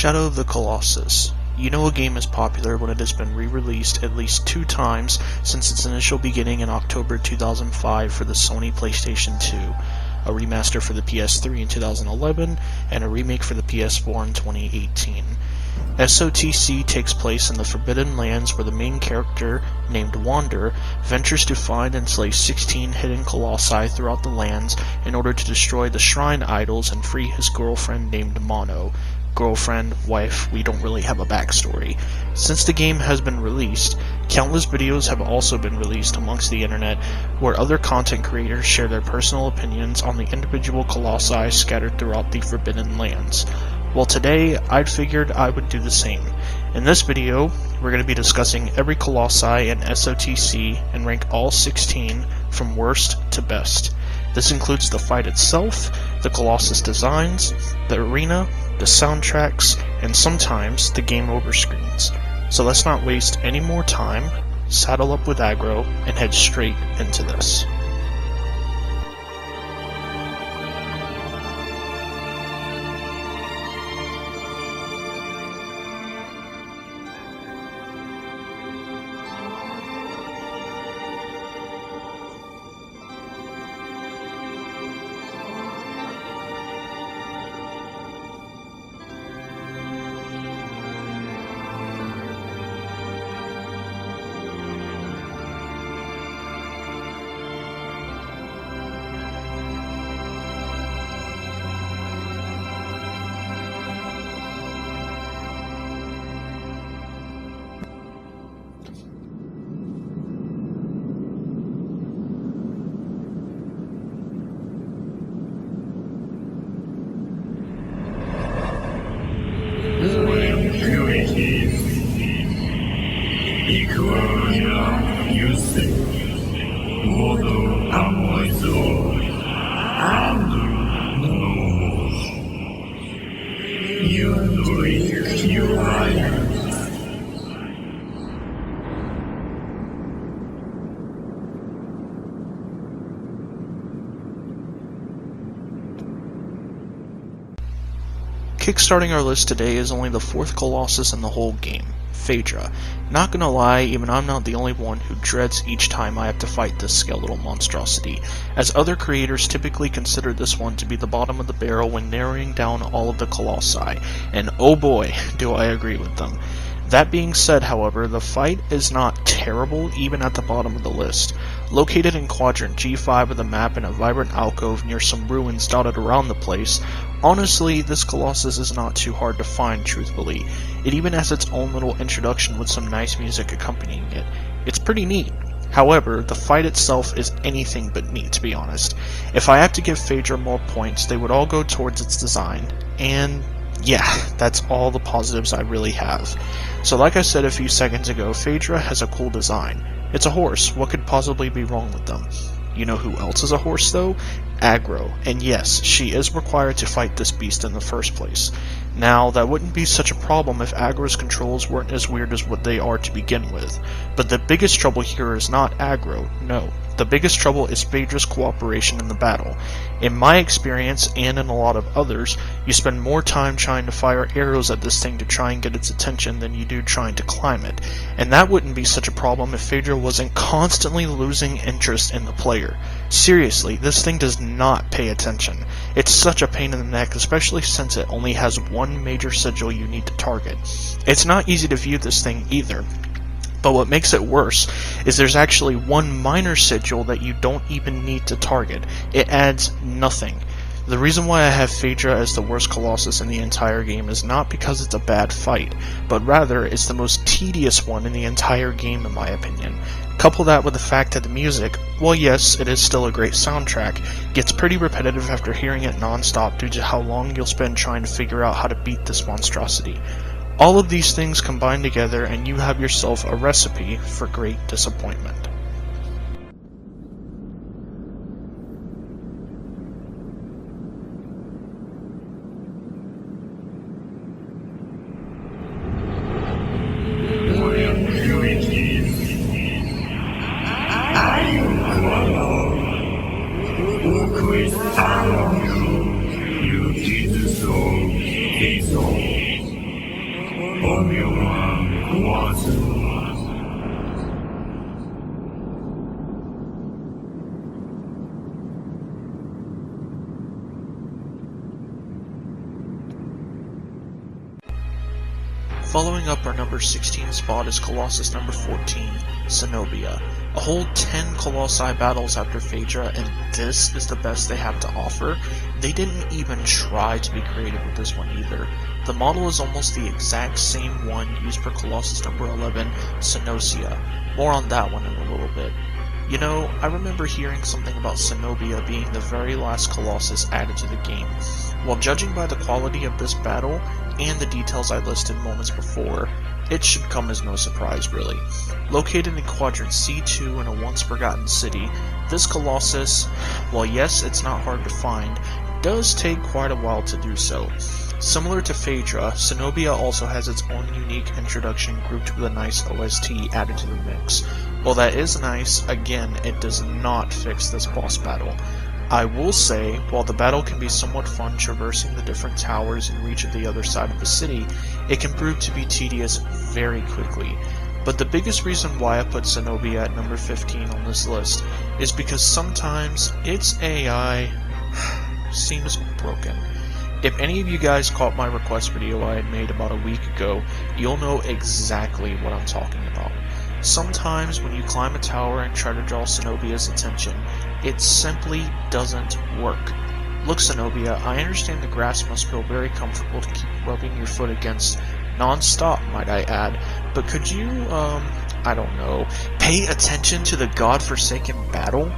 Shadow of the Colossus. You know a game is popular when it has been re-released at least 2 times since its initial beginning in October 2005 for the Sony PlayStation 2, a remaster for the PS3 in 2011, and a remake for the PS4 in 2018. SOTC takes place in the Forbidden Lands where the main character, named Wander, ventures to find and slay 16 hidden colossi throughout the lands in order to destroy the shrine idols and free his girlfriend named Mono. Girlfriend, wife, we don't really have a backstory. Since the game has been released, countless videos have also been released amongst the internet where other content creators share their personal opinions on the individual colossi scattered throughout the Forbidden Lands. Well, today, I'd figured I would do the same. In this video, we're going to be discussing every colossi in SOTC and rank all 16 from worst to best. This includes the fight itself, the Colossus designs, the arena, the soundtracks, and sometimes the game over screens. So let's not waste any more time, saddle up with aggro, and head straight into this. Kickstarting our list today is only the 4th Colossus in the whole game, Phaedra. Not gonna lie, even I'm not the only one who dreads each time I have to fight this skeletal monstrosity, as other creators typically consider this one to be the bottom of the barrel when narrowing down all of the colossi, and oh boy, do I agree with them. That being said, however, the fight is not terrible even at the bottom of the list. Located in Quadrant G5 of the map in a vibrant alcove near some ruins dotted around the place, honestly, this Colossus is not too hard to find, truthfully. It even has its own little introduction with some nice music accompanying it. It's pretty neat. However, the fight itself is anything but neat, to be honest. If I had to give Phaedra more points, they would all go towards its design, and yeah, that's all the positives I really have. So like I said a few seconds ago, Phaedra has a cool design. It's a horse, what could possibly be wrong with them? You know who else is a horse though? Aggro, and yes, she is required to fight this beast in the first place. Now, that wouldn't be such a problem if Aggro's controls weren't as weird as what they are to begin with. But the biggest trouble here is not Aggro, no. The biggest trouble is Phaedra's cooperation in the battle. In my experience, and in a lot of others, you spend more time trying to fire arrows at this thing to try and get its attention than you do trying to climb it. And that wouldn't be such a problem if Phaedra wasn't constantly losing interest in the player. Seriously, this thing does not pay attention. It's such a pain in the neck, especially since it only has one major sigil you need to target. It's not easy to view this thing either. But what makes it worse is there's actually one minor sigil that you don't even need to target. It adds nothing. The reason why I have Phaedra as the worst Colossus in the entire game is not because it's a bad fight, but rather it's the most tedious one in the entire game in my opinion. Couple that with the fact that the music, well yes, it is still a great soundtrack, gets pretty repetitive after hearing it non-stop due to how long you'll spend trying to figure out how to beat this monstrosity. All of these things combine together and you have yourself a recipe for great disappointment. You did so, Following up our number 16 spot is Colossus number 14, Zenobia. A whole 10 Colossi battles after Phaedra, and this is the best they have to offer. They didn't even try to be creative with this one either. The model is almost the exact same one used for Colossus number 11, Zenobia. More on that one in a little bit. You know, I remember hearing something about Zenobia being the very last Colossus added to the game. While judging by the quality of this battle and the details I listed moments before, it should come as no surprise really. Located in Quadrant C2 in a once forgotten city, this Colossus, while yes it's not hard to find, does take quite a while to do so. Similar to Phaedra, Zenobia also has its own unique introduction grouped with a nice OST added to the mix. While that is nice, again, it does not fix this boss battle. I will say, while the battle can be somewhat fun traversing the different towers in reach of the other side of the city, it can prove to be tedious very quickly. But the biggest reason why I put Zenobia at number 15 on this list is because sometimes its AI seems broken. If any of you guys caught my request video I had made about a week ago, you'll know exactly what I'm talking about. Sometimes when you climb a tower and try to draw Zenobia's attention, it simply doesn't work. Look Zenobia, I understand the grass must feel very comfortable to keep rubbing your foot against non-stop, might I add, but could you, I don't know, pay attention to the godforsaken battle?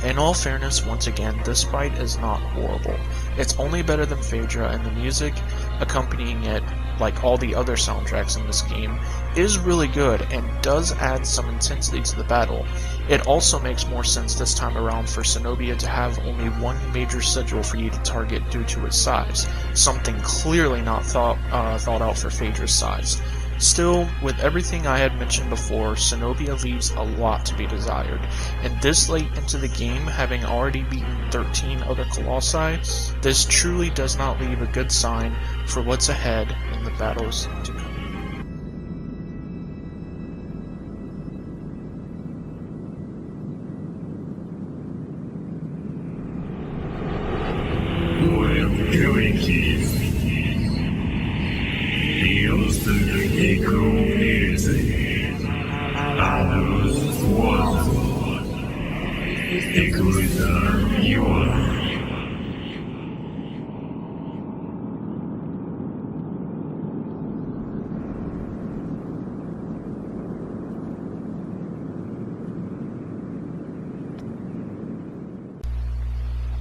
In all fairness, once again, this fight is not horrible. It's only better than Phaedra, and the music accompanying it, like all the other soundtracks in this game, is really good and does add some intensity to the battle. It also makes more sense this time around for Zenobia to have only one major sigil for you to target due to its size, something clearly not thought out for Phaedra's size. Still, with everything I had mentioned before, Zenobia leaves a lot to be desired, and this late into the game, having already beaten 13 other Colossi, this truly does not leave a good sign for what's ahead in the battles to come.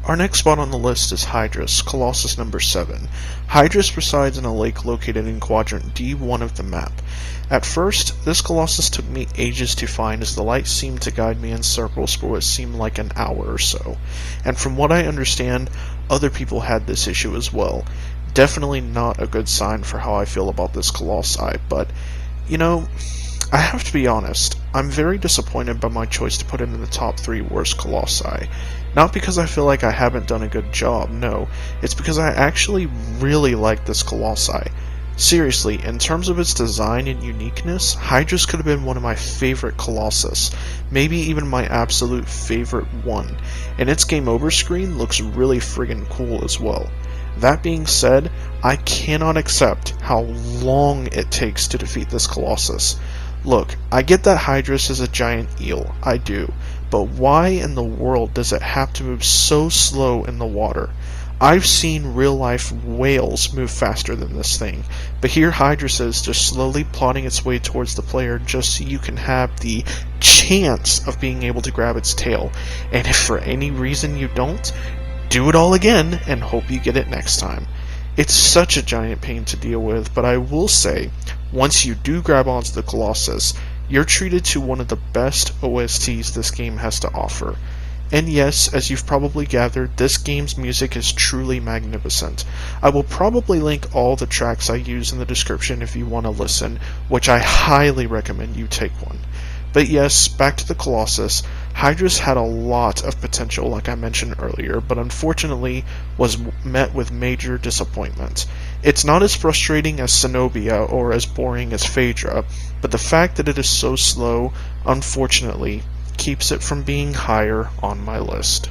Our next spot on the list is Hydrus, Colossus number 7. Hydrus resides in a lake located in Quadrant D1 of the map. At first, this Colossus took me ages to find as the light seemed to guide me in circles for what seemed like an hour or so. And from what I understand, other people had this issue as well. Definitely not a good sign for how I feel about this Colossi, but, you know, I have to be honest, I'm very disappointed by my choice to put it in the top 3 worst Colossi. Not because I feel like I haven't done a good job, no, it's because I actually really like this Colossi. Seriously, in terms of its design and uniqueness, Hydrus could have been one of my favorite Colossus, maybe even my absolute favorite one, and its game over screen looks really friggin' cool as well. That being said, I cannot accept how long it takes to defeat this Colossus. Look, I get that Hydrus is a giant eel, I do, but why in the world does it have to move so slow in the water? I've seen real-life whales move faster than this thing, but here Hydrus is just slowly plodding its way towards the player just so you can have the chance of being able to grab its tail, and if for any reason you don't, do it all again and hope you get it next time. It's such a giant pain to deal with, but I will say, once you do grab onto the Colossus, you're treated to one of the best OSTs this game has to offer. And yes, as you've probably gathered, this game's music is truly magnificent. I will probably link all the tracks I use in the description if you want to listen, which I highly recommend you take one. But yes, back to the Colossus, Hydrus had a lot of potential like I mentioned earlier, but unfortunately was met with major disappointment. It's not as frustrating as Zenobia or as boring as Phaedra, but the fact that it is so slow, unfortunately, keeps it from being higher on my list.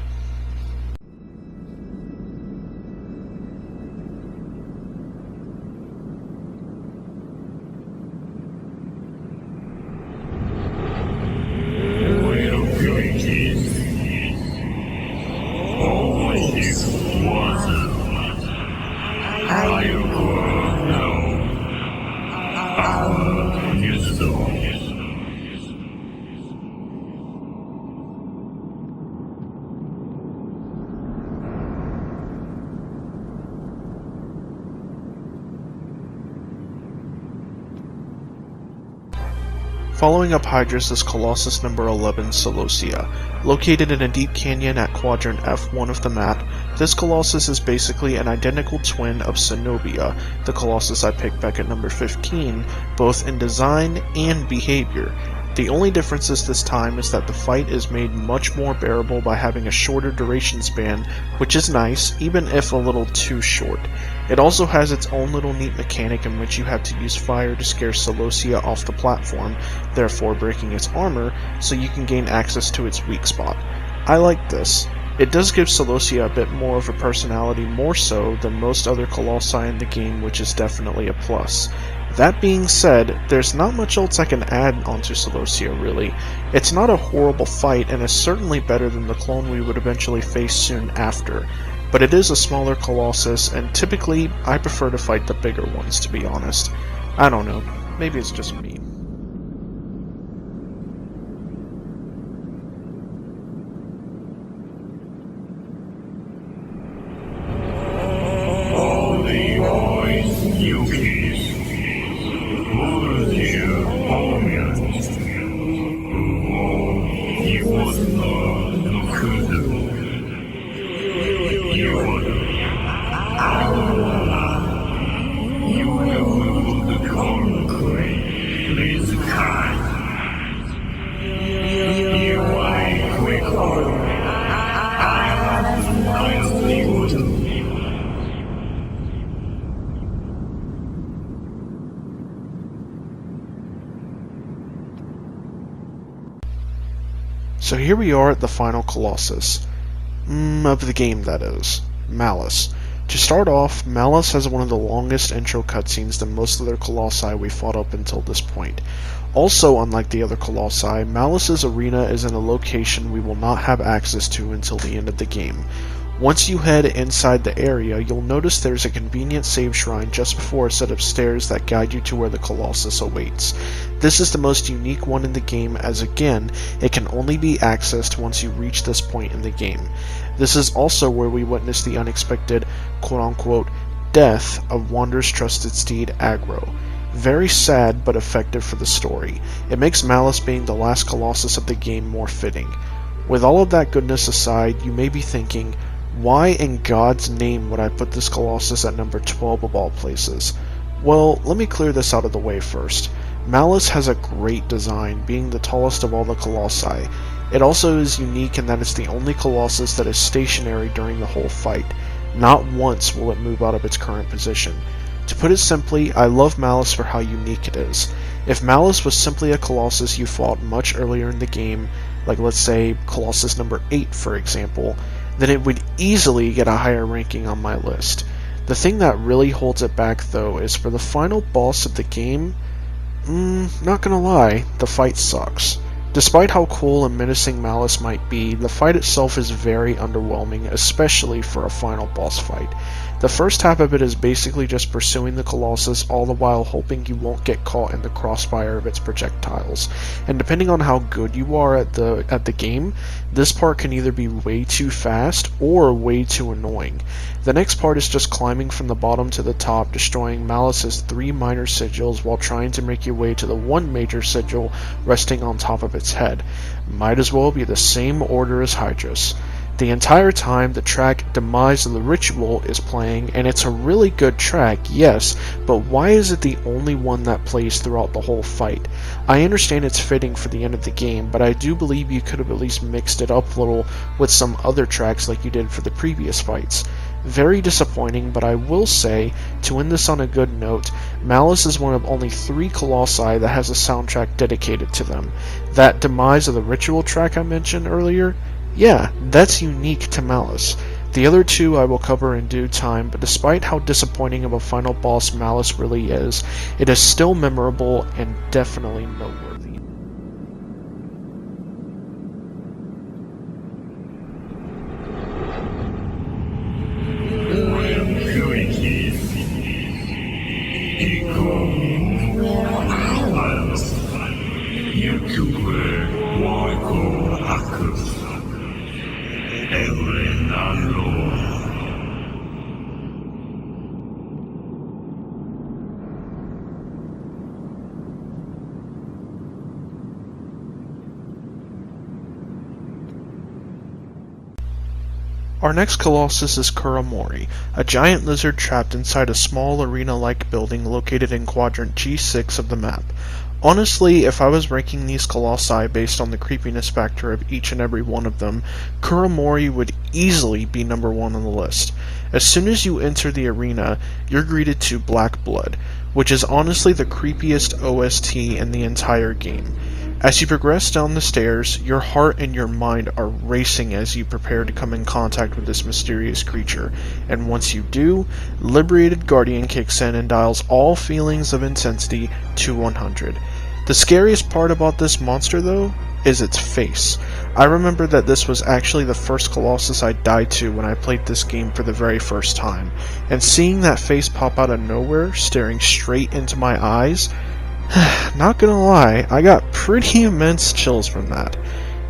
Following up Hydrus is Colossus number 11, Celosia. Located in a deep canyon at quadrant F1 of the map, this Colossus is basically an identical twin of Cenobia, the Colossus I picked back at number 15, both in design and behavior. The only differences this time is that the fight is made much more bearable by having a shorter duration span, which is nice, even if a little too short. It also has its own little neat mechanic in which you have to use fire to scare Celosia off the platform, therefore breaking its armor, so you can gain access to its weak spot. I like this. It does give Celosia a bit more of a personality, more so than most other Colossi in the game, which is definitely a plus. That being said, there's not much else I can add onto Celosia really. It's not a horrible fight and is certainly better than the clone we would eventually face soon after, but it is a smaller Colossus and typically I prefer to fight the bigger ones, to be honest. I don't know, maybe it's just me. So here we are at the final Colossus. Of the game, that is. Malice. To start off, Malice has one of the longest intro cutscenes than most other Colossi we fought up until this point. Also, unlike the other Colossi, Malice's arena is in a location we will not have access to until the end of the game. Once you head inside the area, you'll notice there's a convenient save shrine just before a set of stairs that guide you to where the Colossus awaits. This is the most unique one in the game, as again, it can only be accessed once you reach this point in the game. This is also where we witness the unexpected, quote-unquote, death of Wander's trusted steed Agro. Very sad, but effective for the story. It makes Malice being the last Colossus of the game more fitting. With all of that goodness aside, you may be thinking, why in God's name would I put this Colossus at number 12 of all places? Well, let me clear this out of the way first. Malice has a great design, being the tallest of all the Colossi. It also is unique in that it's the only Colossus that is stationary during the whole fight. Not once will it move out of its current position. To put it simply, I love Malice for how unique it is. If Malice was simply a Colossus you fought much earlier in the game, like let's say Colossus number 8 for example, then it would easily get a higher ranking on my list. The thing that really holds it back though is for the final boss of the game, not gonna lie, the fight sucks. Despite how cool and menacing Malice might be, the fight itself is very underwhelming, especially for a final boss fight. The first half of it is basically just pursuing the Colossus, all the while hoping you won't get caught in the crossfire of its projectiles. And depending on how good you are at the game, this part can either be way too fast or way too annoying. The next part is just climbing from the bottom to the top, destroying Malice's 3 minor sigils while trying to make your way to the 1 major sigil resting on top of its head. Might as well be the same order as Hydrus. The entire time, the track Demise of the Ritual is playing, and it's a really good track, yes, but why is it the only one that plays throughout the whole fight? I understand it's fitting for the end of the game, but I do believe you could have at least mixed it up a little with some other tracks like you did for the previous fights. Very disappointing, but I will say, to end this on a good note, Malice is one of only 3 Colossi that has a soundtrack dedicated to them. That Demise of the Ritual track I mentioned earlier, yeah, that's unique to Malice. The other 2 I will cover in due time, but despite how disappointing of a final boss Malice really is, it is still memorable and definitely noteworthy. Our next Colossus is Kuramori, a giant lizard trapped inside a small arena-like building located in quadrant G6 of the map. Honestly, if I was ranking these Colossi based on the creepiness factor of each and every one of them, Kuramori would easily be number one on the list. As soon as you enter the arena, you're greeted to Black Blood, which is honestly the creepiest OST in the entire game. As you progress down the stairs, your heart and your mind are racing as you prepare to come in contact with this mysterious creature, and once you do, Liberated Guardian kicks in and dials all feelings of intensity to 100. The scariest part about this monster, though, is its face. I remember that this was actually the first Colossus I died to when I played this game for the very first time, and seeing that face pop out of nowhere, staring straight into my eyes, not gonna lie, I got pretty immense chills from that.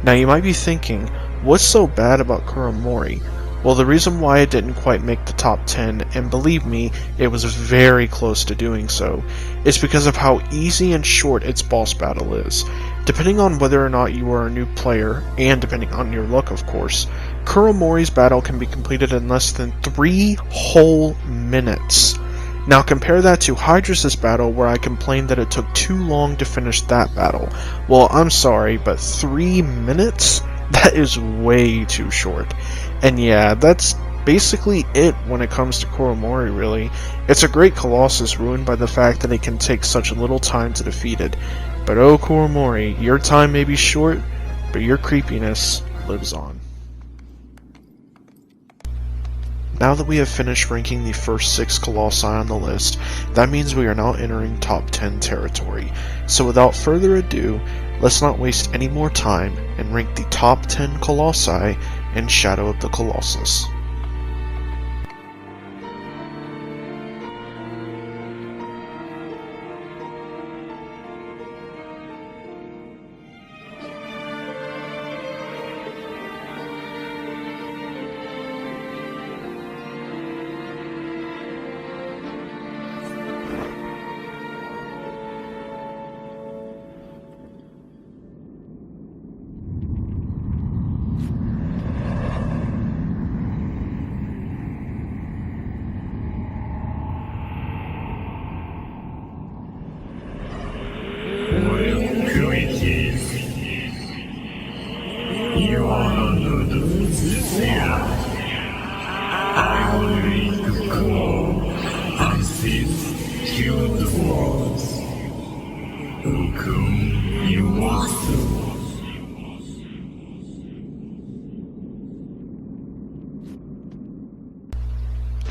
Now you might be thinking, what's so bad about Kuramori? Well, the reason why it didn't quite make the top 10, and believe me, it was very close to doing so, is because of how easy and short its boss battle is. Depending on whether or not you are a new player, and depending on your luck of course, Kuramori's battle can be completed in less than 3 whole minutes. Now compare that to Hydra's battle, where I complained that it took too long to finish that battle. Well, I'm sorry, but 3 minutes? That is way too short. And yeah, that's basically it when it comes to Kuramori, really. It's a great Colossus ruined by the fact that it can take such little time to defeat it. But oh Kuramori, your time may be short, but your creepiness lives on. Now that we have finished ranking the first 6 Colossi on the list, that means we are now entering top 10 territory. So without further ado, let's not waste any more time and rank the top 10 Colossi in Shadow of the Colossus.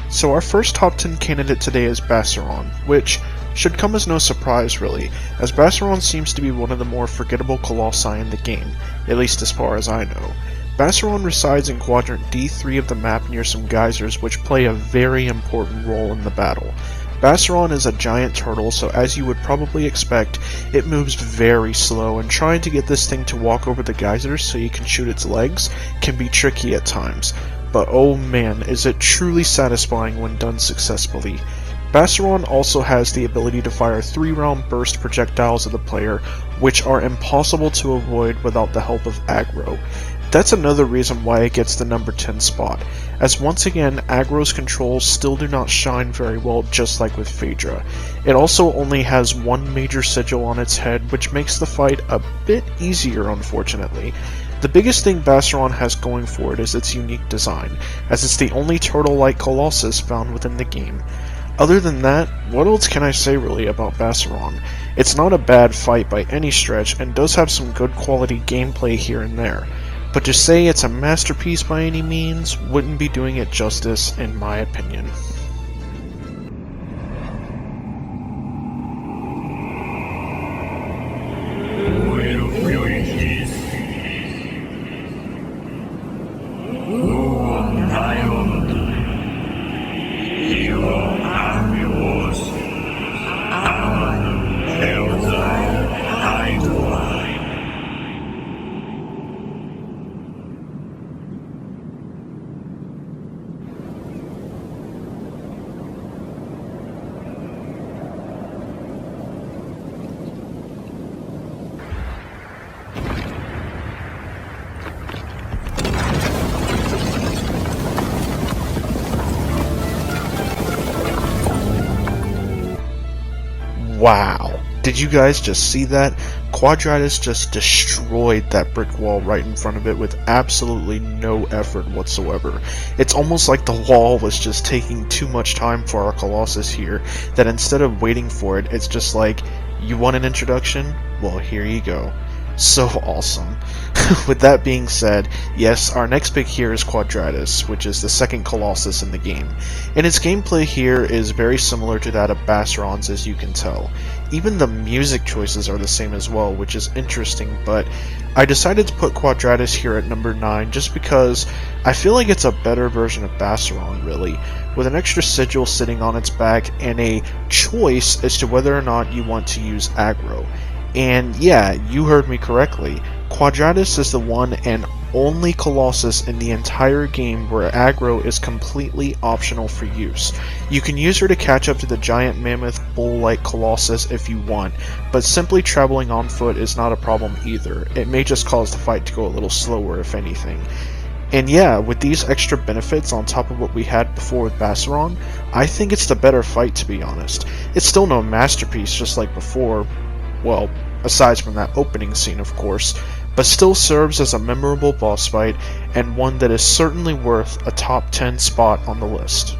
So our first top 10 candidate today is Bassaron, which should come as no surprise really, as Bassaron seems to be one of the more forgettable Colossi in the game, at least as far as I know. Bassaron resides in quadrant D3 of the map near some geysers which play a very important role in the battle. Bassaron is a giant turtle, so as you would probably expect, it moves very slow, and trying to get this thing to walk over the geysers so you can shoot its legs can be tricky at times. But oh man, is it truly satisfying when done successfully. Bassaron also has the ability to fire 3-round burst projectiles at the player, which are impossible to avoid without the help of aggro. That's another reason why it gets the number 10 spot, as once again, aggro's controls still do not shine very well, just like with Phaedra. It also only has one major sigil on its head, which makes the fight a bit easier unfortunately. The biggest thing Bassaron has going for it is its unique design, as it's the only turtle-like Colossus found within the game. Other than that, what else can I say really about Bassaron? It's not a bad fight by any stretch, and does have some good quality gameplay here and there. But to say it's a masterpiece by any means wouldn't be doing it justice in my opinion. Wow. Did you guys just see that? Quadratus just destroyed that brick wall right in front of it with absolutely no effort whatsoever. It's almost like the wall was just taking too much time for our Colossus here, that instead of waiting for it, it's just like, you want an introduction? Well, here you go. So awesome. With that being said, yes, our next pick here is Quadratus, which is the second Colossus in the game. And its gameplay here is very similar to that of Bassaron's, as you can tell. Even the music choices are the same as well, which is interesting, but I decided to put Quadratus here at number 9 just because I feel like it's a better version of Bassaron, really, with an extra sigil sitting on its back and a choice as to whether or not you want to use aggro. And yeah, you heard me correctly. Quadratus is the one and only Colossus in the entire game where aggro is completely optional for use. You can use her to catch up to the giant mammoth bull-like Colossus if you want, but simply traveling on foot is not a problem either. It may just cause the fight to go a little slower if anything. And yeah, with these extra benefits on top of what we had before with Bassaron, I think it's the better fight, to be honest. It's still no masterpiece just like before, well, aside from that opening scene of course, but still serves as a memorable boss fight and one that is certainly worth a top 10 spot on the list.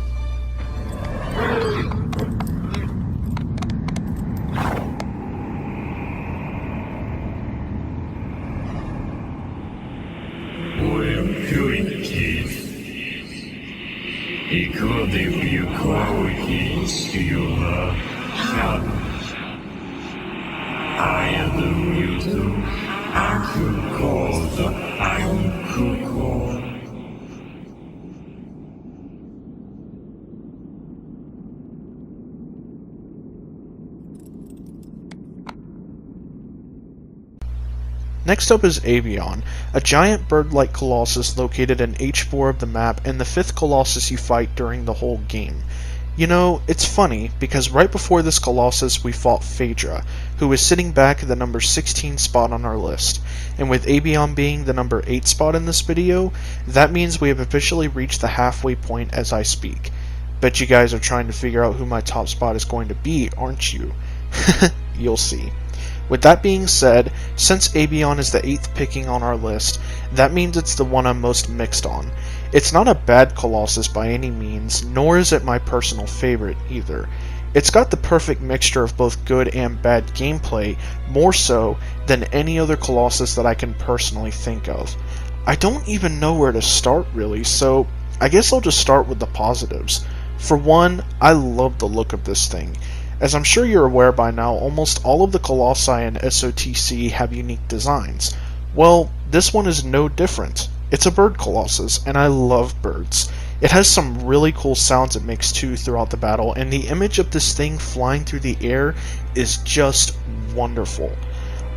I am the Mewtwo, I could call the I could call. Next up is Avion, a giant bird-like Colossus located in H4 of the map and the 5th Colossus you fight during the whole game. You know, it's funny, because right before this Colossus we fought Phaedra, who is sitting back at the number 16 spot on our list, and with Avion being the number 8 spot in this video, that means we have officially reached the halfway point as I speak. Bet you guys are trying to figure out who my top spot is going to be, aren't you? You'll see. With that being said, since Avion is the 8th picking on our list, that means it's the one I'm most mixed on. It's not a bad Colossus by any means, nor is it my personal favorite either. It's got the perfect mixture of both good and bad gameplay, more so than any other Colossus that I can personally think of. I don't even know where to start really, so I guess I'll just start with the positives. For one, I love the look of this thing. As I'm sure you're aware by now, almost all of the Colossi in SOTC have unique designs. Well, this one is no different. It's a bird Colossus, and I love birds. It has some really cool sounds it makes too throughout the battle, and the image of this thing flying through the air is just wonderful.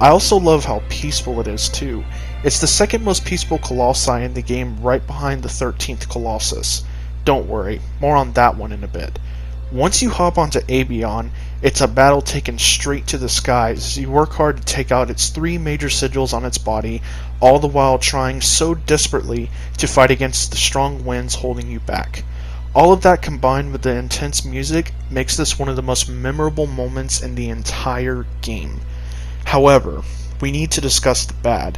I also love how peaceful it is too. It's the second most peaceful Colossi in the game, right behind the 13th Colossus. Don't worry, more on that one in a bit. Once you hop onto Avion, it's a battle taken straight to the skies as you work hard to take out its 3 major sigils on its body, all the while trying so desperately to fight against the strong winds holding you back. All of that combined with the intense music makes this one of the most memorable moments in the entire game. However, we need to discuss the bad.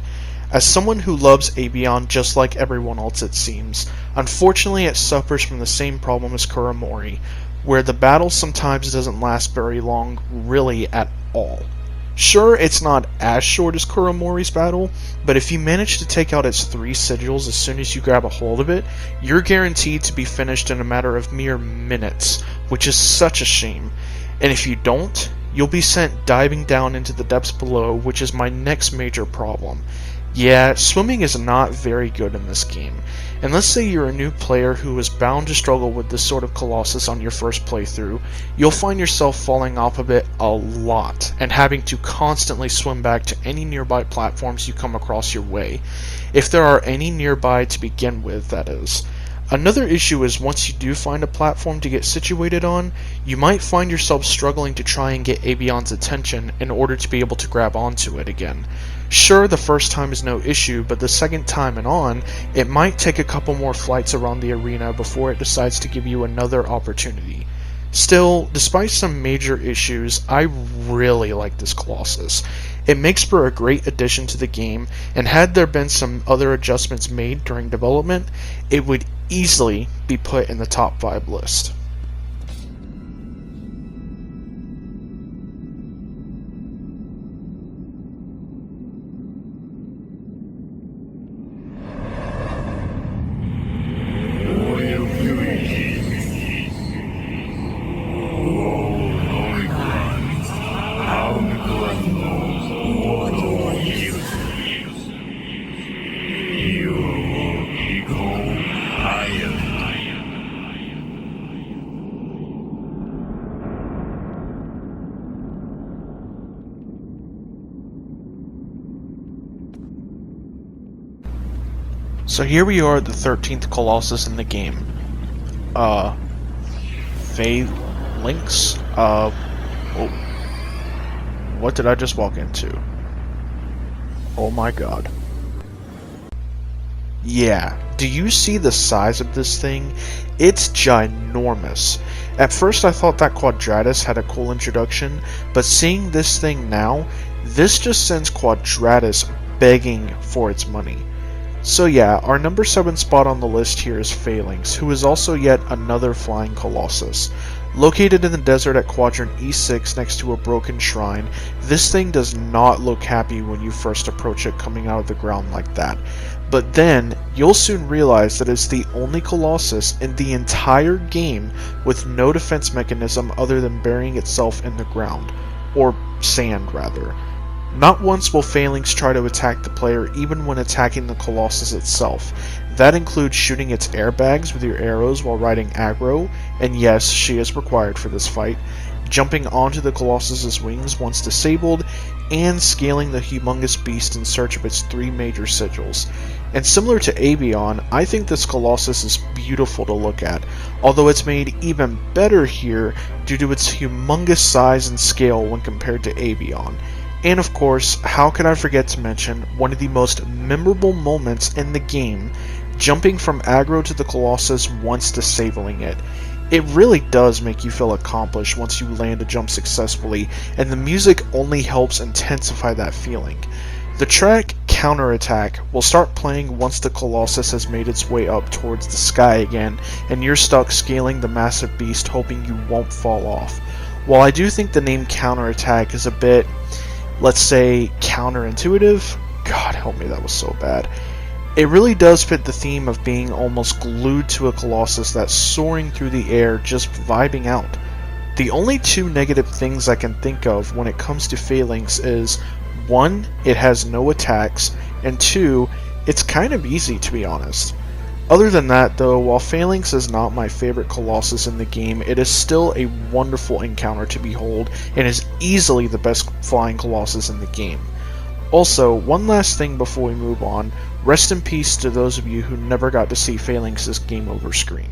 As someone who loves Avion just like everyone else it seems, unfortunately it suffers from the same problem as Kuramori, where the battle sometimes doesn't last very long, really at all. Sure, it's not as short as Kuramori's battle, but if you manage to take out its 3 sigils as soon as you grab a hold of it, you're guaranteed to be finished in a matter of mere minutes, which is such a shame. And if you don't, you'll be sent diving down into the depths below, which is my next major problem. Yeah, swimming is not very good in this game, and let's say you're a new player who is bound to struggle with this sort of Colossus on your first playthrough, you'll find yourself falling off of it a lot, and having to constantly swim back to any nearby platforms you come across your way, if there are any nearby to begin with, that is. Another issue is once you do find a platform to get situated on, you might find yourself struggling to try and get Avion's attention in order to be able to grab onto it again. Sure, the first time is no issue, but the second time and on, it might take a couple more flights around the arena before it decides to give you another opportunity. Still, despite some major issues, I really like this Colossus. It makes for a great addition to the game, and had there been some other adjustments made during development, it would easily be put in the top 5 list. So here we are at the 13th Colossus in the game. Phalanx? What did I just walk into? Oh my god. Yeah, do you see the size of this thing? It's ginormous. At first I thought that Quadratus had a cool introduction, but seeing this thing now, this just sends Quadratus begging for its money. So yeah, our number 7 spot on the list here is Phalanx, who is also yet another flying Colossus. Located in the desert at quadrant E6 next to a broken shrine, this thing does not look happy when you first approach it coming out of the ground like that. But then, you'll soon realize that it's the only Colossus in the entire game with no defense mechanism other than burying itself in the ground. Or sand, rather. Not once will Phalanx try to attack the player even when attacking the Colossus itself. That includes shooting its airbags with your arrows while riding aggro, and yes, she is required for this fight, jumping onto the Colossus's wings once disabled, and scaling the humongous beast in search of its 3 major sigils. And similar to Avion, I think this Colossus is beautiful to look at, although it's made even better here due to its humongous size and scale when compared to Avion. And of course, how could I forget to mention one of the most memorable moments in the game, jumping from aggro to the Colossus once disabling it. It really does make you feel accomplished once you land a jump successfully, and the music only helps intensify that feeling. The track Counterattack will start playing once the Colossus has made its way up towards the sky again, and you're stuck scaling the massive beast hoping you won't fall off. While I do think the name Counterattack is a bit, let's say, counterintuitive, God help me, that was so bad. It really does fit the theme of being almost glued to a Colossus that's soaring through the air, just vibing out. The only 2 negative things I can think of when it comes to Phalanx is, 1, it has no attacks, and 2, it's kind of easy to be honest. Other than that though, while Phalanx is not my favorite Colossus in the game, it is still a wonderful encounter to behold, and is easily the best flying Colossus in the game. Also, one last thing before we move on, rest in peace to those of you who never got to see Phalanx's game over screen.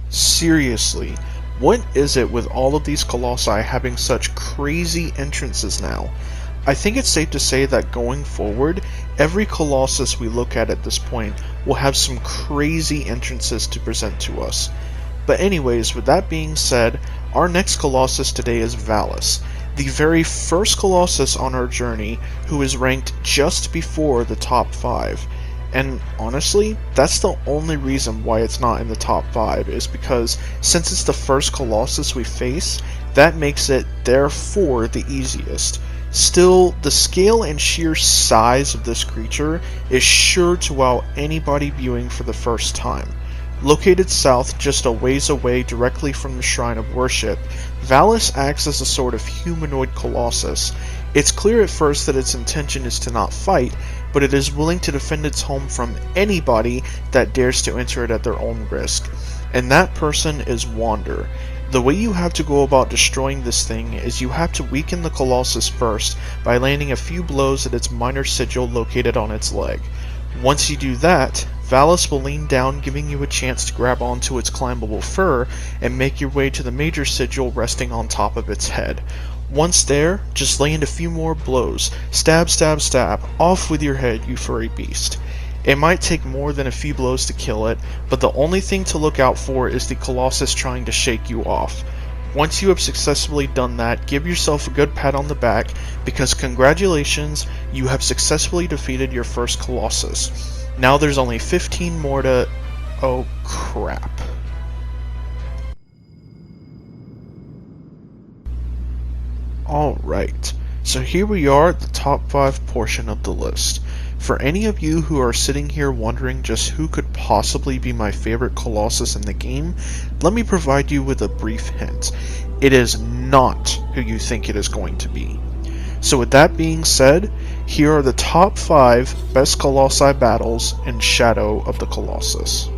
Seriously, what is it with all of these Colossi having such crazy entrances now? I think it's safe to say that going forward, every Colossus we look at this point will have some crazy entrances to present to us. But anyways, with that being said, our next Colossus today is Valus. the very first Colossus on our journey who is ranked just before the top 5. And honestly, that's the only reason why it's not in the top 5, is because since it's the first Colossus we face, that makes it therefore the easiest. Still, the scale and sheer size of this creature is sure to wow anybody viewing for the first time. Located south, just a ways away directly from the Shrine of Worship, Valus acts as a sort of humanoid colossus. It's clear at first that its intention is to not fight, but it is willing to defend its home from anybody that dares to enter it at their own risk. And that person is Wander. The way you have to go about destroying this thing is you have to weaken the Colossus first by landing a few blows at its minor sigil located on its leg. Once you do that, Valus will lean down, giving you a chance to grab onto its climbable fur and make your way to the major sigil resting on top of its head. Once there, just land a few more blows. Stab, stab, stab. Off with your head, you furry beast. It might take more than a few blows to kill it, but the only thing to look out for is the Colossus trying to shake you off. Once you have successfully done that, give yourself a good pat on the back, because congratulations, you have successfully defeated your first Colossus. Now there's only 15 more to... oh crap. Alright, so here we are at the top 5 portion of the list. For any of you who are sitting here wondering just who could possibly be my favorite Colossus in the game, let me provide you with a brief hint. It is not who you think it is going to be. So with that being said, here are the top 5 best Colossi battles in Shadow of the Colossus.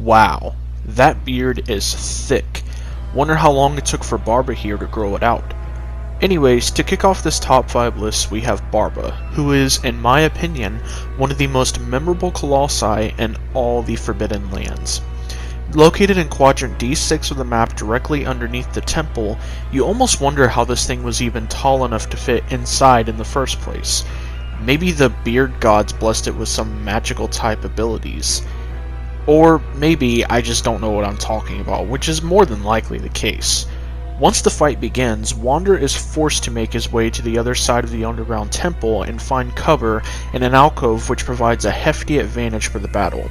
Wow, that beard is thick. Wonder how long it took for Barba here to grow it out. Anyways, to kick off this top 5 list, we have Barba, who is, in my opinion, one of the most memorable Colossi in all the Forbidden Lands. Located in Quadrant D6 of the map directly underneath the temple, you almost wonder how this thing was even tall enough to fit inside in the first place. Maybe the beard gods blessed it with some magical type abilities. Or maybe I just don't know what I'm talking about, which is more than likely the case. Once the fight begins, Wander is forced to make his way to the other side of the underground temple and find cover in an alcove which provides a hefty advantage for the battle.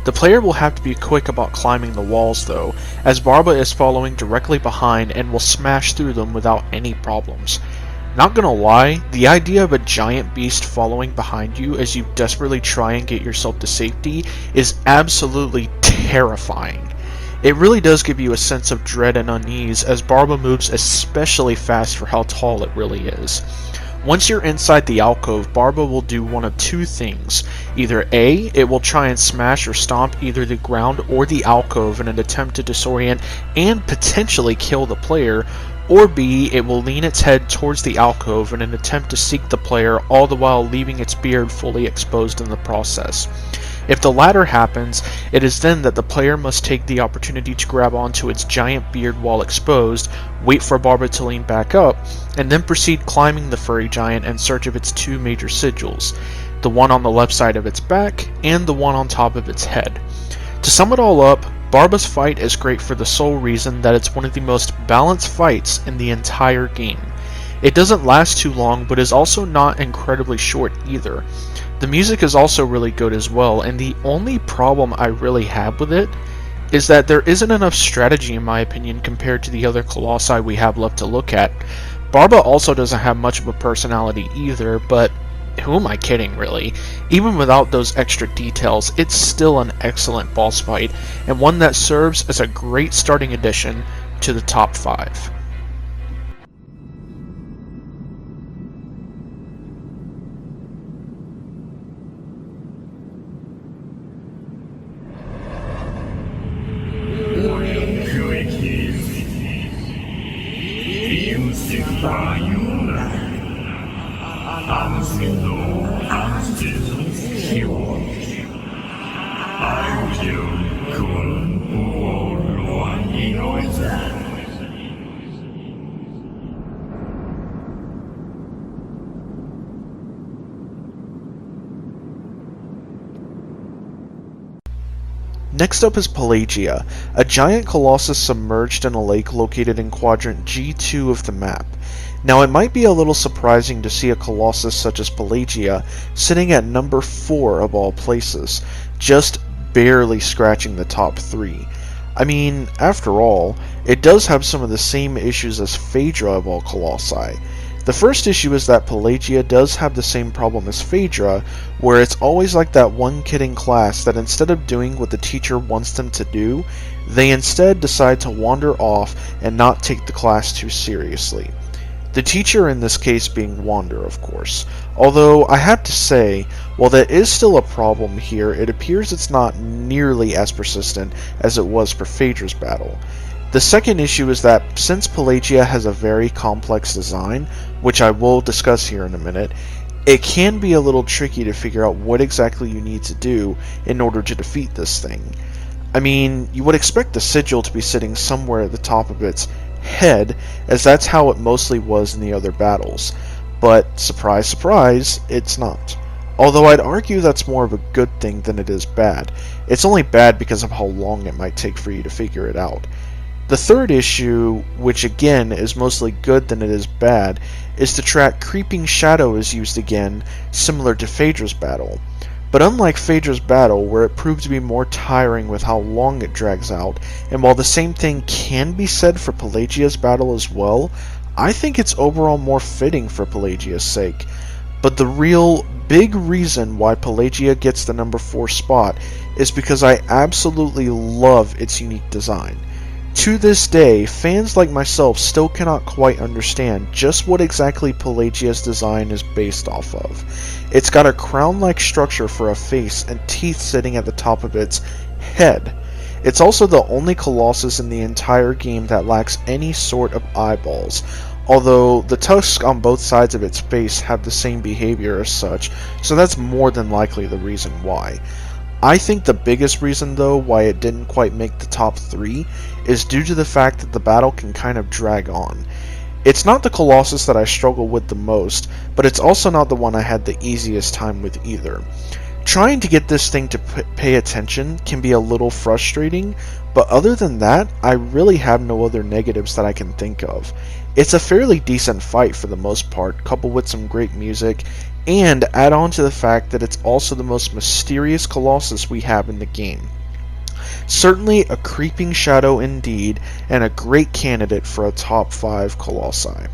The player will have to be quick about climbing the walls though, as Barba is following directly behind and will smash through them without any problems. Not gonna lie, the idea of a giant beast following behind you as you desperately try and get yourself to safety is absolutely terrifying. It really does give you a sense of dread and unease as Barba moves especially fast for how tall it really is. Once you're inside the alcove, Barba will do one of two things. Either A, it will try and smash or stomp either the ground or the alcove in an attempt to disorient and potentially kill the player, or B, it will lean its head towards the alcove in an attempt to seek the player, all the while leaving its beard fully exposed in the process. If the latter happens, it is then that the player must take the opportunity to grab onto its giant beard while exposed, wait for Barba to lean back up, and then proceed climbing the furry giant in search of its two major sigils, the one on the left side of its back and the one on top of its head. To sum it all up, Barba's fight is great for the sole reason that it's one of the most balanced fights in the entire game. It doesn't last too long, but is also not incredibly short either. The music is also really good as well, and the only problem I really have with it is that there isn't enough strategy in my opinion compared to the other Colossi we have left to look at. Barba also doesn't have much of a personality either, but who am I kidding really? Even without those extra details, it's still an excellent boss fight, and one that serves as a great starting addition to the top 5. Next up is Pelagia, a giant colossus submerged in a lake located in quadrant G2 of the map. Now it might be a little surprising to see a colossus such as Pelagia sitting at number 4 of all places, just barely scratching the top 3. I mean, after all, it does have some of the same issues as Phaedra of all colossi. The first issue is that Pelagia does have the same problem as Phaedra, where it's always like that one kid in class that instead of doing what the teacher wants them to do, they instead decide to wander off and not take the class too seriously. The teacher in this case being Wander, of course. Although, I have to say, while that is still a problem here, it appears it's not nearly as persistent as it was for Phaedra's battle. The second issue is that since Pelagia has a very complex design, which I will discuss here in a minute, it can be a little tricky to figure out what exactly you need to do in order to defeat this thing. I mean, you would expect the sigil to be sitting somewhere at the top of its head, as that's how it mostly was in the other battles. But, surprise surprise, it's not. Although I'd argue that's more of a good thing than it is bad. It's only bad because of how long it might take for you to figure it out. The third issue, which again is mostly good than it is bad, is the track Creeping Shadow is used again, similar to Phaedra's battle. But unlike Phaedra's battle, where it proved to be more tiring with how long it drags out, and while the same thing can be said for Pelagia's battle as well, I think it's overall more fitting for Pelagia's sake. But the real big reason why Pelagia gets the number 4 spot is because I absolutely love its unique design. To this day, fans like myself still cannot quite understand just what exactly Pelagia's design is based off of. It's got a crown-like structure for a face and teeth sitting at the top of its head. It's also the only Colossus in the entire game that lacks any sort of eyeballs, although the tusks on both sides of its face have the same behavior as such, so that's more than likely the reason why. I think the biggest reason though why it didn't quite make the top 3 is due to the fact that the battle can kind of drag on. It's not the Colossus that I struggle with the most, but it's also not the one I had the easiest time with either. Trying to get this thing to pay attention can be a little frustrating, but other than that, I really have no other negatives that I can think of. It's a fairly decent fight for the most part, coupled with some great music, and add on to the fact that it's also the most mysterious Colossus we have in the game. Certainly a creeping shadow indeed, and a great candidate for a top 5 Colossi.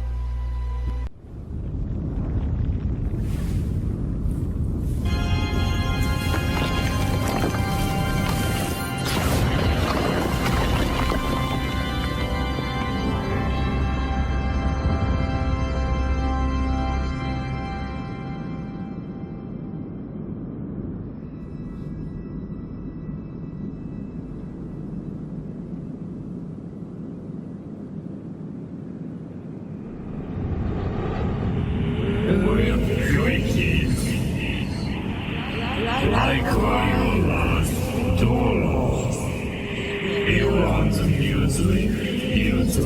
So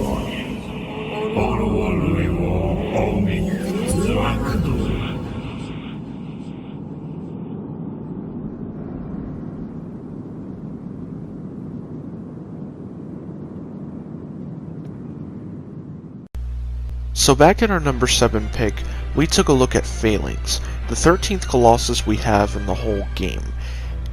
back at our number 7 pick, we took a look at Phalanx, the 13th Colossus we have in the whole game.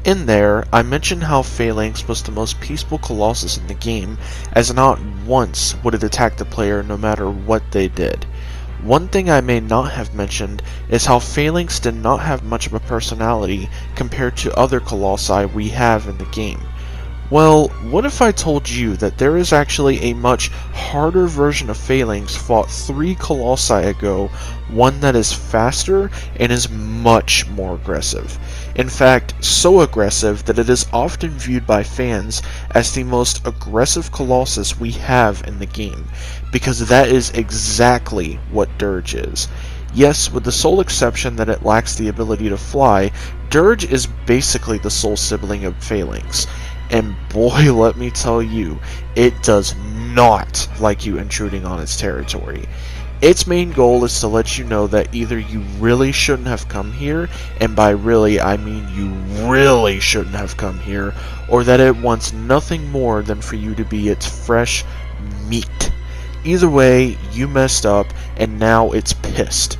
In there, I mentioned how Phalanx was the most peaceful Colossus in the game, as not once would it attack the player no matter what they did. One thing I may not have mentioned is how Phalanx did not have much of a personality compared to other Colossi we have in the game. Well, what if I told you that there is actually a much harder version of Phalanx fought 3 Colossi ago, one that is faster and is much more aggressive. In fact, so aggressive that it is often viewed by fans as the most aggressive Colossus we have in the game, because that is exactly what Dirge is. Yes, with the sole exception that it lacks the ability to fly, Dirge is basically the sole sibling of Phalanx. And boy, let me tell you, it does not like you intruding on its territory. Its main goal is to let you know that either you really shouldn't have come here, and by really I mean you really shouldn't have come here, or that it wants nothing more than for you to be its fresh meat. Either way, you messed up, and now it's pissed.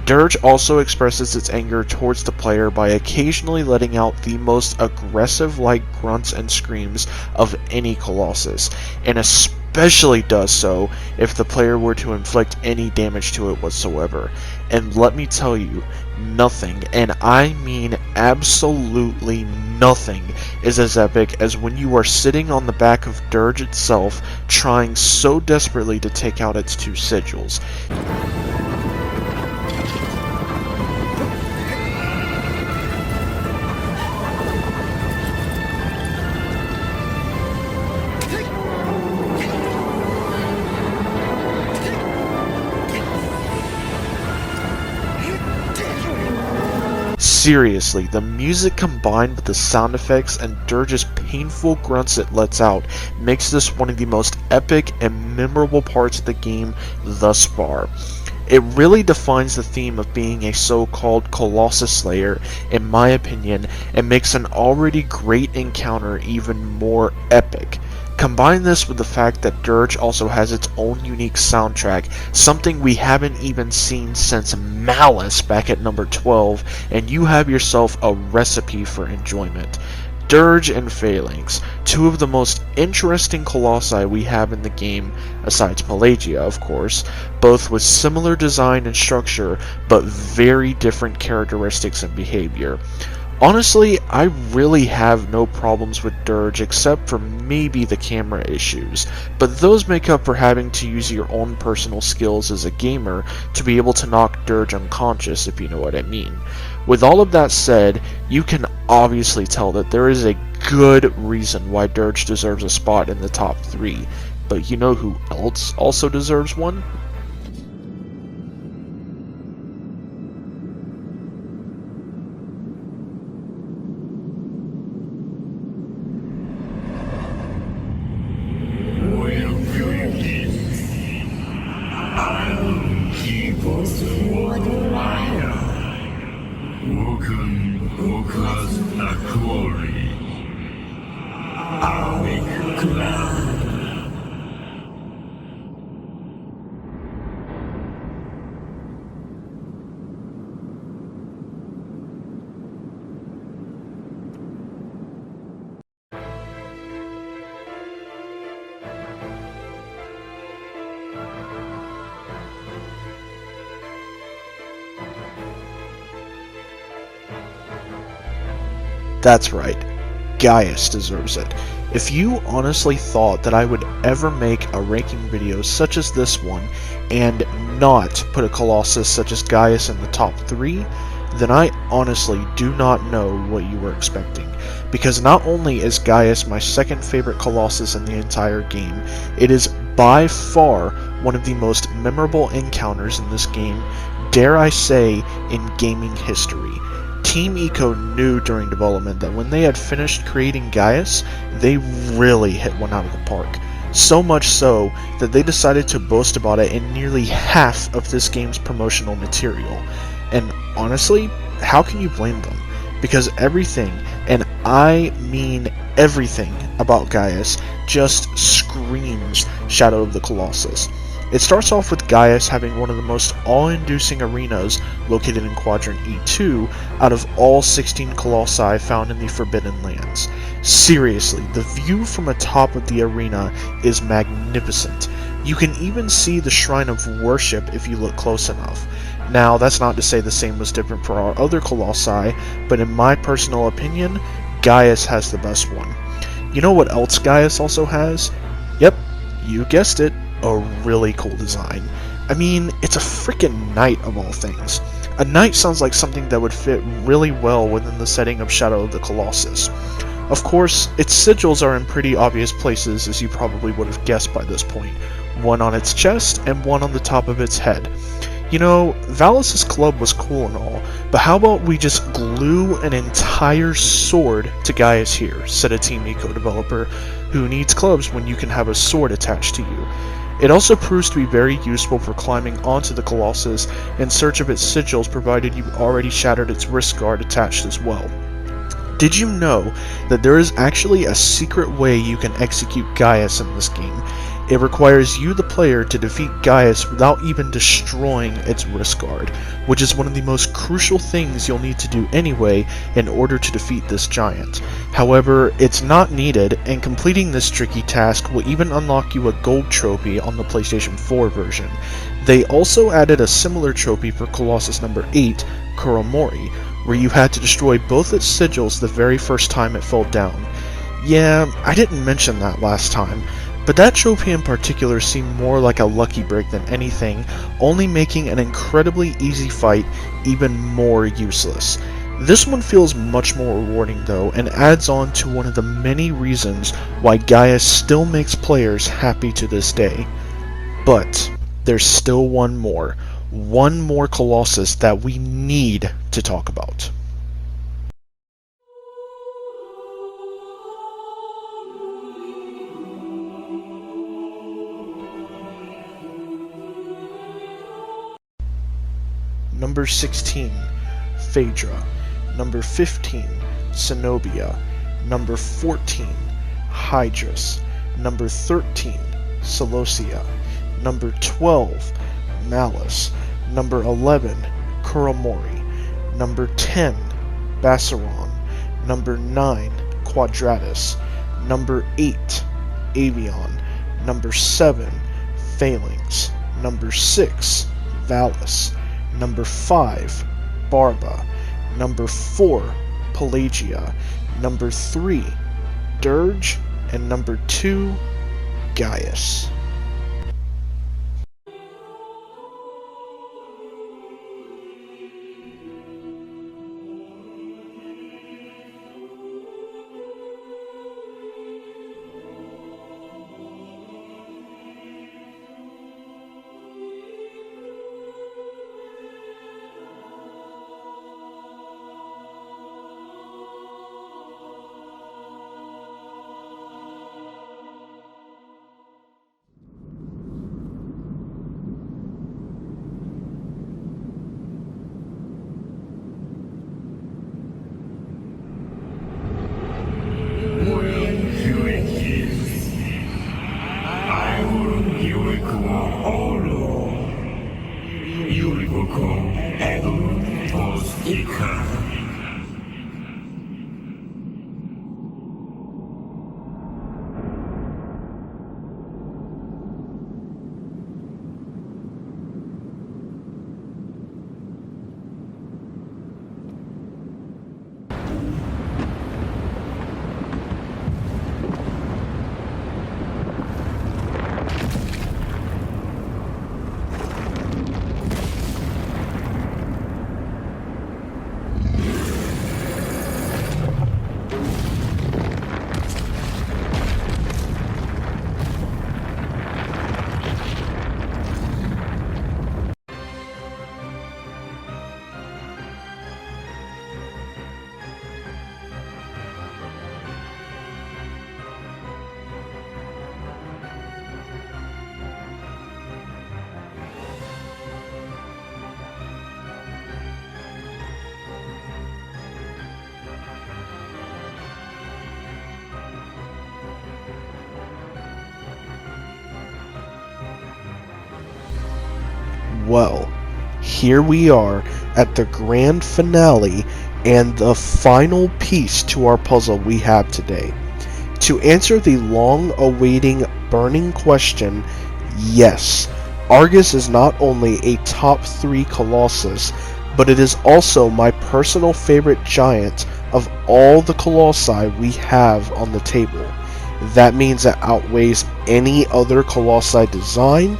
Dirge also expresses its anger towards the player by occasionally letting out the most aggressive-like grunts and screams of any Colossus, and especially does so if the player were to inflict any damage to it whatsoever. And let me tell you, nothing, and I mean absolutely nothing, is as epic as when you are sitting on the back of Dirge itself, trying so desperately to take out its 2 sigils. Seriously, the music combined with the sound effects and Dirge's painful grunts it lets out makes this one of the most epic and memorable parts of the game thus far. It really defines the theme of being a so-called Colossus Slayer, in my opinion, and makes an already great encounter even more epic. Combine this with the fact that Dirge also has its own unique soundtrack, something we haven't even seen since Malice back at number 12, and you have yourself a recipe for enjoyment. Dirge and Phalanx, 2 of the most interesting Colossi we have in the game, aside Pelagia of course, both with similar design and structure, but very different characteristics and behavior. Honestly, I really have no problems with Dirge except for maybe the camera issues, but those make up for having to use your own personal skills as a gamer to be able to knock Dirge unconscious, if you know what I mean. With all of that said, you can obviously tell that there is a good reason why Dirge deserves a spot in the top 3, but you know who else also deserves one? That's right, Gaius deserves it. If you honestly thought that I would ever make a ranking video such as this one, and not put a Colossus such as Gaius in the top 3, then I honestly do not know what you were expecting. Because not only is Gaius my second favorite Colossus in the entire game, it is by far one of the most memorable encounters in this game, dare I say, in gaming history. Team Eco knew during development that when they had finished creating Gaius, they really hit one out of the park. So much so that they decided to boast about it in nearly half of this game's promotional material. And honestly, how can you blame them? Because everything, and I mean everything, about Gaius just screams Shadow of the Colossus. It starts off with Gaius having one of the most awe-inducing arenas located in Quadrant E2 out of all 16 Colossi found in the Forbidden Lands. Seriously, the view from atop of the arena is magnificent. You can even see the Shrine of Worship if you look close enough. Now, that's not to say the same was different for our other Colossi, but in my personal opinion, Gaius has the best one. You know what else Gaius also has? Yep, you guessed it, a really cool design. I mean, it's a freaking knight of all things. A knight sounds like something that would fit really well within the setting of Shadow of the Colossus. Of course, its sigils are in pretty obvious places, as you probably would have guessed by this point. One on its chest, and one on the top of its head. You know, Valus's club was cool and all, but how about we just glue an entire sword to Gaius here, said a Team Eco developer. Who needs clubs when you can have a sword attached to you? It also proves to be very useful for climbing onto the Colossus in search of its sigils, provided you've already shattered its wrist guard attached as well. Did you know that there is actually a secret way you can execute Gaius in this game? It requires you, the player, to defeat Gaius without even destroying its wrist guard, which is one of the most crucial things you'll need to do anyway in order to defeat this giant. However, it's not needed, and completing this tricky task will even unlock you a gold trophy on the PlayStation 4 version. They also added a similar trophy for Colossus number 8, Kuromori, where you had to destroy both its sigils the very first time it fell down. Yeah, I didn't mention that last time, but that trophy in particular seemed more like a lucky break than anything, only making an incredibly easy fight even more useless. This one feels much more rewarding though, and adds on to one of the many reasons why Gaius still makes players happy to this day. But there's still one more Colossus that we need to talk about. Number 16, Phaedra. Number 15, Zenobia. Number 14, Hydrus. Number 13, Celosia. Number 12, Malice. Number 11, Kuromori. Number 10, Bassaron. Number 9, Quadratus. Number 8, Avion. Number 7, Phalanx. Number 6, Valus. Number 5, Barba. Number 4, Pelagia. Number 3, Dirge. And number 2, Gaius. Well, here we are at the grand finale and the final piece to our puzzle we have today. To answer the long-awaiting burning question, yes, Argus is not only a top 3 Colossus, but it is also my personal favorite giant of all the Colossi we have on the table. That means it outweighs any other Colossi design,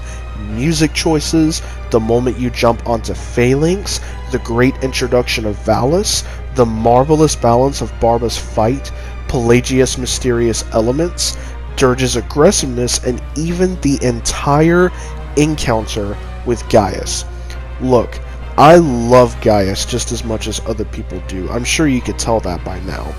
music choices, the moment you jump onto Phalanx, the great introduction of Valus, the marvelous balance of Barba's fight, Pelagius' mysterious elements, Dirge's aggressiveness, and even the entire encounter with Gaius. Look, I love Gaius just as much as other people do. I'm sure you could tell that by now.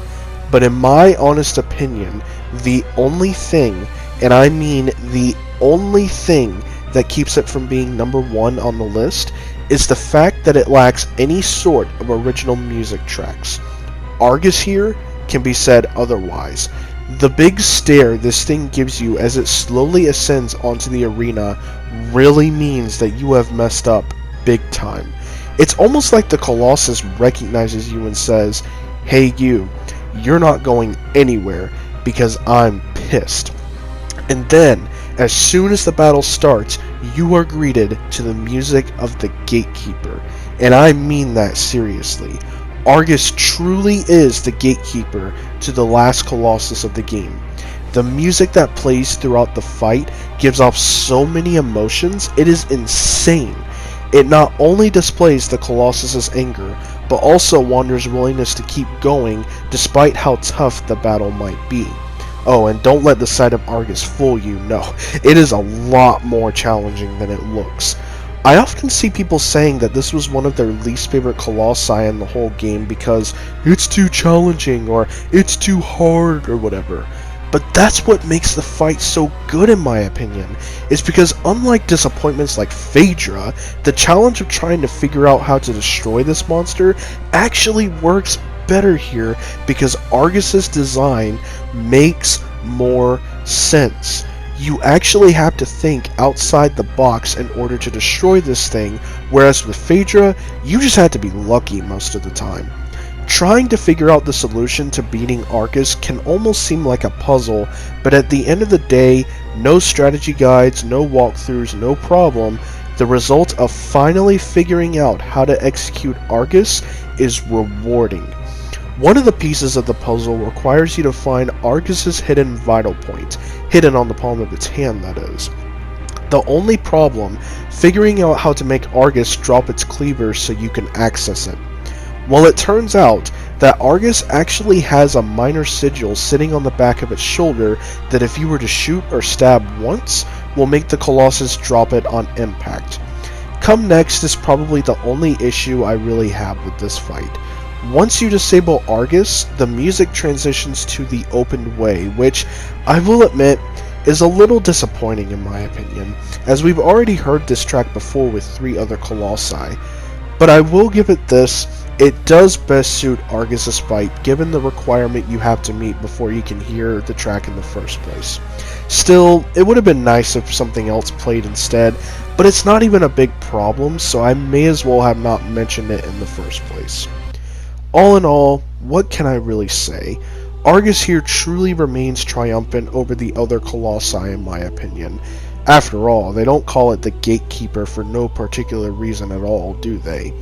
But in my honest opinion, the only thing, and I mean the only thing that keeps it from being number 1 on the list is the fact that it lacks any sort of original music tracks. Argus here can be said otherwise. The big stare this thing gives you as it slowly ascends onto the arena really means that you have messed up big time. It's almost like the Colossus recognizes you and says, "Hey you're not going anywhere because I'm pissed." And then, as soon as the battle starts, you are greeted to the music of the Gatekeeper. And I mean that seriously. Argus truly is the gatekeeper to the last Colossus of the game. The music that plays throughout the fight gives off so many emotions, it is insane. It not only displays the Colossus' anger, but also Wander's willingness to keep going despite how tough the battle might be. Oh, and don't let the sight of Argus fool you, no, it is a lot more challenging than it looks. I often see people saying that this was one of their least favorite Colossi in the whole game because it's too challenging or it's too hard or whatever. But that's what makes the fight so good in my opinion, is because unlike disappointments like Phaedra, the challenge of trying to figure out how to destroy this monster actually works better here because Argus's design makes more sense. You actually have to think outside the box in order to destroy this thing, whereas with Phaedra, you just had to be lucky most of the time. Trying to figure out the solution to beating Argus can almost seem like a puzzle, but at the end of the day, no strategy guides, no walkthroughs, no problem. The result of finally figuring out how to execute Argus is rewarding. One of the pieces of the puzzle requires you to find Argus's hidden vital point, hidden on the palm of its hand that is. The only problem, figuring out how to make Argus drop its cleaver so you can access it. Well, it turns out that Argus actually has a minor sigil sitting on the back of its shoulder that if you were to shoot or stab once, will make the Colossus drop it on impact. Come next is probably the only issue I really have with this fight. Once you disable Argus, the music transitions to the opened way, which, I will admit, is a little disappointing in my opinion, as we've already heard this track before with 3 other Colossi. But I will give it this, it does best suit Argus's fight given the requirement you have to meet before you can hear the track in the first place. Still, it would have been nice if something else played instead, but it's not even a big problem, so I may as well have not mentioned it in the first place. All in all, what can I really say? Argus here truly remains triumphant over the other Colossi in my opinion. After all, they don't call it the Gatekeeper for no particular reason at all, do they?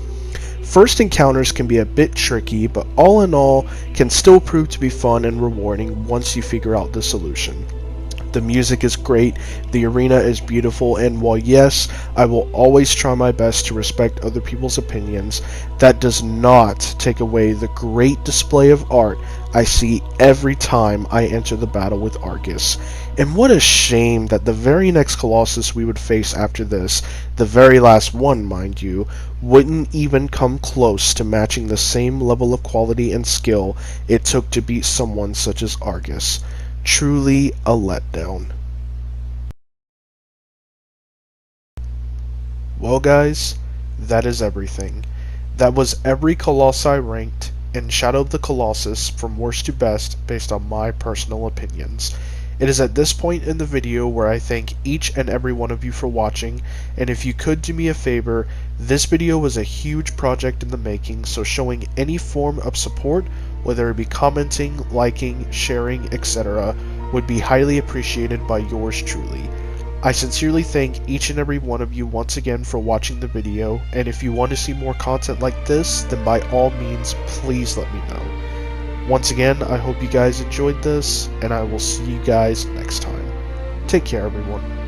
First encounters can be a bit tricky, but all in all, can still prove to be fun and rewarding once you figure out the solution. The music is great, the arena is beautiful, and while yes, I will always try my best to respect other people's opinions, that does not take away the great display of art I see every time I enter the battle with Argus. And what a shame that the very next Colossus we would face after this, the very last one mind you, wouldn't even come close to matching the same level of quality and skill it took to beat someone such as Argus. Truly a letdown. Well guys, that is everything. That was every Colossi ranked and Shadow of the Colossus from worst to best based on my personal opinions. It is at this point in the video where I thank each and every one of you for watching, and if you could do me a favor, this video was a huge project in the making, so showing any form of support, whether it be commenting, liking, sharing, etc., would be highly appreciated by yours truly. I sincerely thank each and every one of you once again for watching the video, and if you want to see more content like this, then by all means, please let me know. Once again, I hope you guys enjoyed this, and I will see you guys next time. Take care, everyone.